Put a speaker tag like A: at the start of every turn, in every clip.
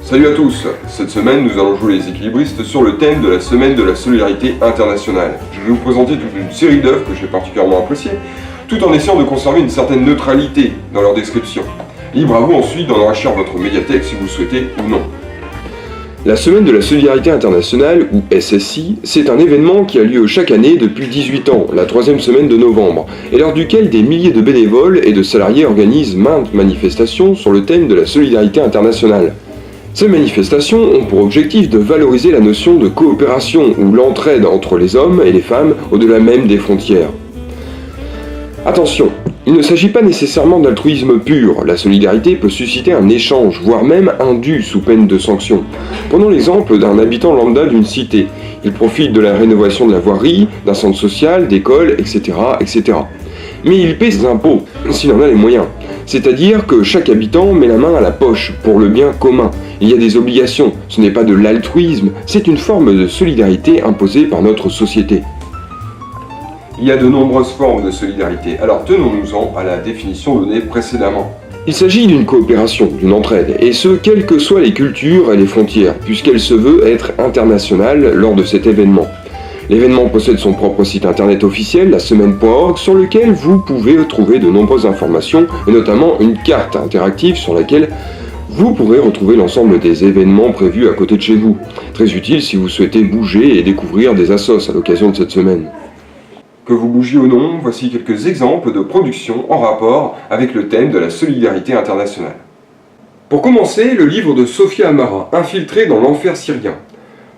A: Salut à tous. Cette semaine, nous allons jouer les équilibristes sur le thème de la semaine de la solidarité internationale. Je vais vous présenter toute une série d'œuvres que j'ai particulièrement appréciées, tout en essayant de conserver une certaine neutralité dans leur description. Libre à vous ensuite d'en enrichir votre médiathèque si vous le souhaitez ou non. La Semaine de la Solidarité Internationale, ou SSI, c'est un événement qui a lieu chaque année depuis 18 ans, la troisième semaine de novembre, et lors duquel des milliers de bénévoles et de salariés organisent maintes manifestations sur le thème de la solidarité internationale. Ces manifestations ont pour objectif de valoriser la notion de coopération ou l'entraide entre les hommes et les femmes au-delà même des frontières. Attention, il ne s'agit pas nécessairement d'altruisme pur, la solidarité peut susciter un échange, voire même un dû sous peine de sanction. Prenons l'exemple d'un habitant lambda d'une cité. Il profite de la rénovation de la voirie, d'un centre social, d'écoles, etc., etc. Mais il paie ses impôts, s'il en a les moyens. C'est-à-dire que chaque habitant met la main à la poche pour le bien commun. Il y a des obligations, ce n'est pas de l'altruisme, c'est une forme de solidarité imposée par notre société. Il y a de nombreuses formes de solidarité, alors tenons-nous-en à la définition donnée précédemment. Il s'agit d'une coopération, d'une entraide, et ce, quelles que soient les cultures et les frontières, puisqu'elle se veut être internationale lors de cet événement. L'événement possède son propre site internet officiel, lasemaine.org, sur lequel vous pouvez trouver de nombreuses informations, et notamment une carte interactive sur laquelle vous pourrez retrouver l'ensemble des événements prévus à côté de chez vous. Très utile si vous souhaitez bouger et découvrir des assos à l'occasion de cette semaine. Que vous bougiez ou non, voici quelques exemples de productions en rapport avec le thème de la solidarité internationale. Pour commencer, le livre de Sophia Amara, Infiltrée dans l'enfer syrien.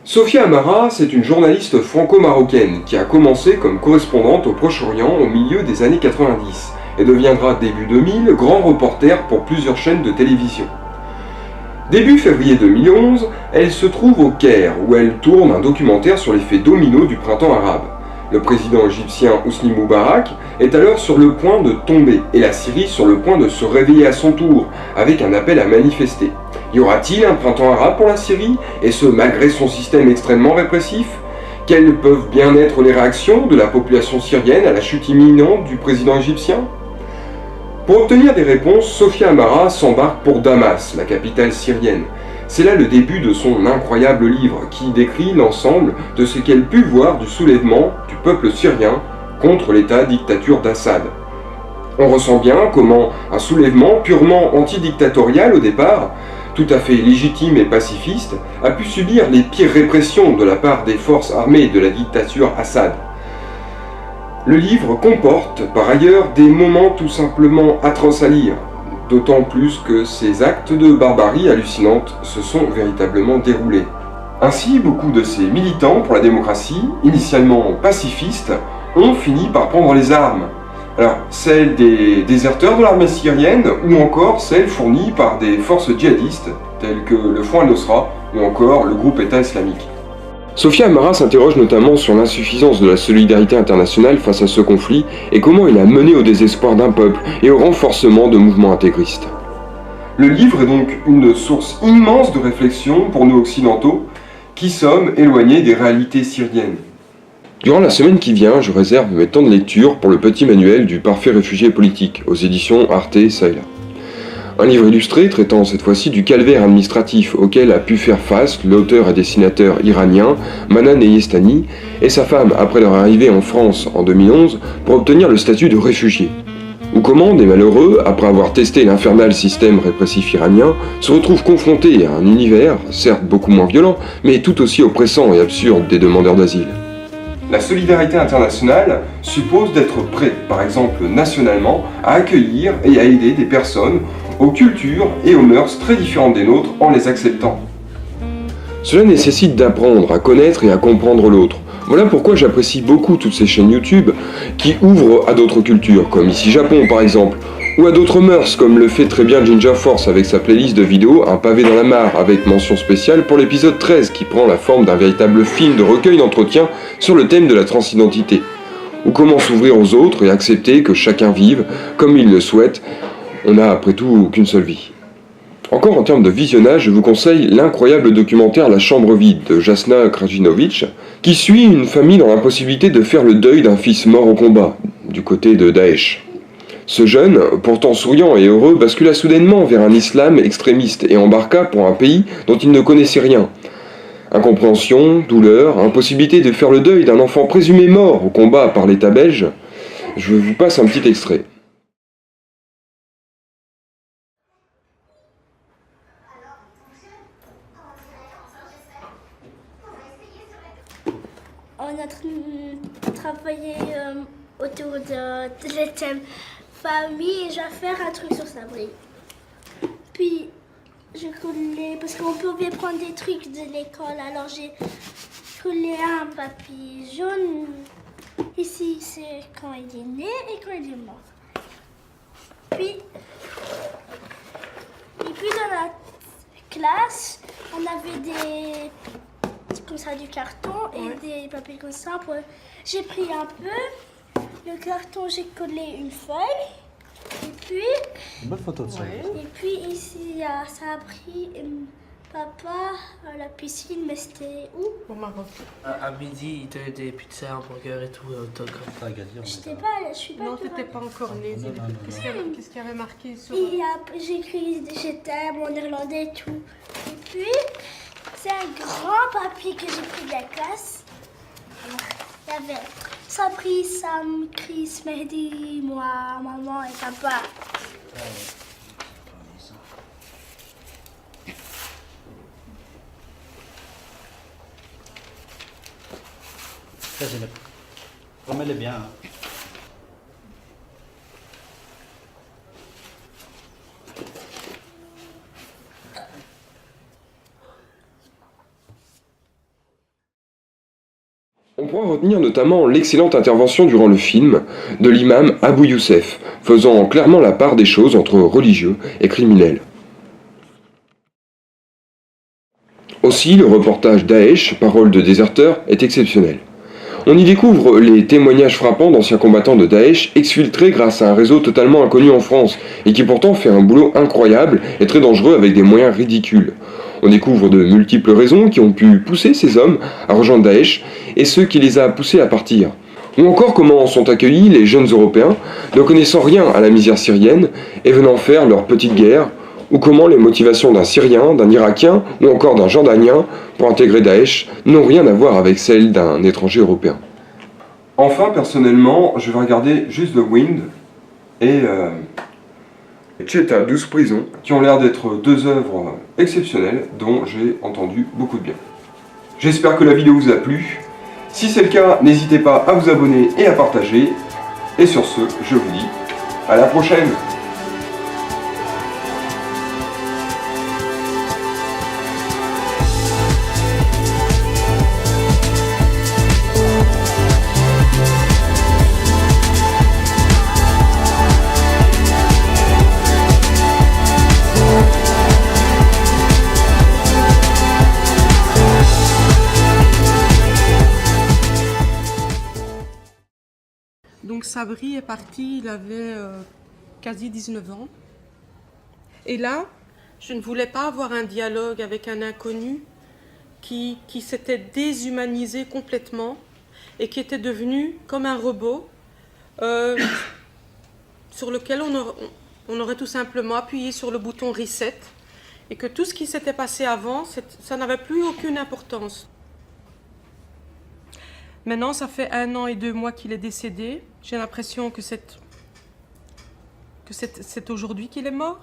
A: Sophia Amara, c'est une journaliste franco-marocaine qui a commencé comme correspondante au Proche-Orient au milieu des années 90 et deviendra début 2000 grand reporter pour plusieurs chaînes de télévision. Début février 2011, elle se trouve au Caire où elle tourne un documentaire sur l'effet domino du printemps arabe. Le président égyptien Hosni Moubarak est alors sur le point de tomber et la Syrie sur le point de se réveiller à son tour avec un appel à manifester. Y aura-t-il un printemps arabe pour la Syrie, et ce malgré son système extrêmement répressif? Quelles peuvent bien être les réactions de la population syrienne à la chute imminente du président égyptien? Pour obtenir des réponses, Sophia Amara s'embarque pour Damas, la capitale syrienne. C'est là le début de son incroyable livre qui décrit l'ensemble de ce qu'elle put voir du soulèvement du peuple syrien contre l'état dictature d'Assad. On ressent bien comment un soulèvement purement antidictatorial au départ, tout à fait légitime et pacifiste, a pu subir les pires répressions de la part des forces armées de la dictature Assad. Le livre comporte par ailleurs des moments tout simplement atroces à lire, d'autant plus que ces actes de barbarie hallucinante se sont véritablement déroulés. Ainsi, beaucoup de ces militants pour la démocratie, initialement pacifistes, ont fini par prendre les armes. Alors, celles des déserteurs de l'armée syrienne, ou encore celles fournies par des forces djihadistes, telles que le Front al-Nosra, ou encore le groupe État islamique. Sophia Amara s'interroge notamment sur l'insuffisance de la solidarité internationale face à ce conflit et comment il a mené au désespoir d'un peuple et au renforcement de mouvements intégristes. Le livre est donc une source immense de réflexion pour nous occidentaux qui sommes éloignés des réalités syriennes. Durant la semaine qui vient, je réserve mes temps de lecture pour le petit manuel du parfait réfugié politique aux éditions Arte Saïla. Un livre illustré traitant cette fois-ci du calvaire administratif auquel a pu faire face l'auteur et dessinateur iranien Manan Neyestani et sa femme après leur arrivée en France en 2011 pour obtenir le statut de réfugié. Ou comment des malheureux, après avoir testé l'infernal système répressif iranien, se retrouvent confrontés à un univers, certes beaucoup moins violent, mais tout aussi oppressant et absurde des demandeurs d'asile. La solidarité internationale suppose d'être prêt, par exemple nationalement, à accueillir et à aider des personnes aux cultures et aux mœurs très différentes des nôtres en les acceptant. Cela nécessite d'apprendre à connaître et à comprendre l'autre. Voilà pourquoi j'apprécie beaucoup toutes ces chaînes YouTube qui ouvrent à d'autres cultures, comme Ici Japon par exemple, ou à d'autres mœurs, comme le fait très bien Jinja Force avec sa playlist de vidéos Un pavé dans la mare, avec mention spéciale pour l'épisode 13 qui prend la forme d'un véritable film de recueil d'entretien sur le thème de la transidentité. Ou comment s'ouvrir aux autres et accepter que chacun vive comme il le souhaite, on n'a après tout qu'une seule vie. Encore en termes de visionnage, je vous conseille l'incroyable documentaire La chambre vide de Jasna Krajinovic, qui suit une famille dans l'impossibilité de faire le deuil d'un fils mort au combat, du côté de Daesh. Ce jeune, pourtant souriant et heureux, bascula soudainement vers un islam extrémiste et embarqua pour un pays dont il ne connaissait rien. Incompréhension, douleur, impossibilité de faire le deuil d'un enfant présumé mort au combat par l'État belge. Je vous passe un petit extrait.
B: On a travaillé autour de thème famille et je vais faire un truc sur Sabri. Puis je collais, parce qu'on pouvait prendre des trucs de l'école, alors j'ai collé un papier jaune. Ici c'est quand il est né et quand il est mort. Puis dans la classe, on avait comme ça du carton et des papiers comme ça. J'ai pris un peu le carton, j'ai collé une feuille et puis
C: Une bonne photo de ça.
B: et puis ici ça a pris papa à la piscine, mais c'était où?
D: Au Maroc. À midi, il te donnait des pizzas, hamburgers et tout, autographe.
B: Je suis pas
D: Non,
B: du
D: t'étais pas encore né.
C: Non.
D: Qu'est-ce qu'il y avait marqué sur...
B: J'ai écrit je t'aime en néerlandais et tout. Et puis c'est un grand papier que j'ai pris de la classe. Alors, il y avait Sabri, Sam, Chris, Mehdi, moi, maman et papa.
C: Ça, je l'ai. Remets-les bien. Hein.
A: On pourra retenir notamment l'excellente intervention durant le film de l'imam Abou Youssef, faisant clairement la part des choses entre religieux et criminels. Aussi, le reportage Daesh, parole de déserteur, est exceptionnel. On y découvre les témoignages frappants d'anciens combattants de Daesh exfiltrés grâce à un réseau totalement inconnu en France et qui pourtant fait un boulot incroyable et très dangereux avec des moyens ridicules. On découvre de multiples raisons qui ont pu pousser ces hommes à rejoindre Daesh et ce qui les a poussés à partir. Ou encore comment sont accueillis les jeunes Européens ne connaissant rien à la misère syrienne et venant faire leur petite guerre, ou comment les motivations d'un Syrien, d'un Irakien ou encore d'un Jordanien pour intégrer Daesh n'ont rien à voir avec celles d'un étranger européen. Enfin, personnellement, je vais regarder juste The Wind et Cheta, 12 prisons, qui ont l'air d'être deux œuvres exceptionnelles dont j'ai entendu beaucoup de bien. J'espère que la vidéo vous a plu. Si c'est le cas, n'hésitez pas à vous abonner et à partager. Et sur ce, je vous dis à la prochaine.
D: Donc Sabri est parti, il avait quasi 19 ans. Et là, je ne voulais pas avoir un dialogue avec un inconnu qui s'était déshumanisé complètement et qui était devenu comme un robot sur lequel on aurait tout simplement appuyé sur le bouton reset et que tout ce qui s'était passé avant, ça n'avait plus aucune importance. Maintenant, ça fait 1 an et 2 mois qu'il est décédé. J'ai l'impression que c'est aujourd'hui qu'il est mort.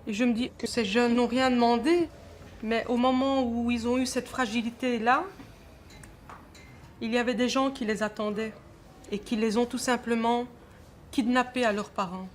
D: Et je me dis que ces jeunes n'ont rien demandé, mais au moment où ils ont eu cette fragilité-là, il y avait des gens qui les attendaient et qui les ont tout simplement kidnappés à leurs parents.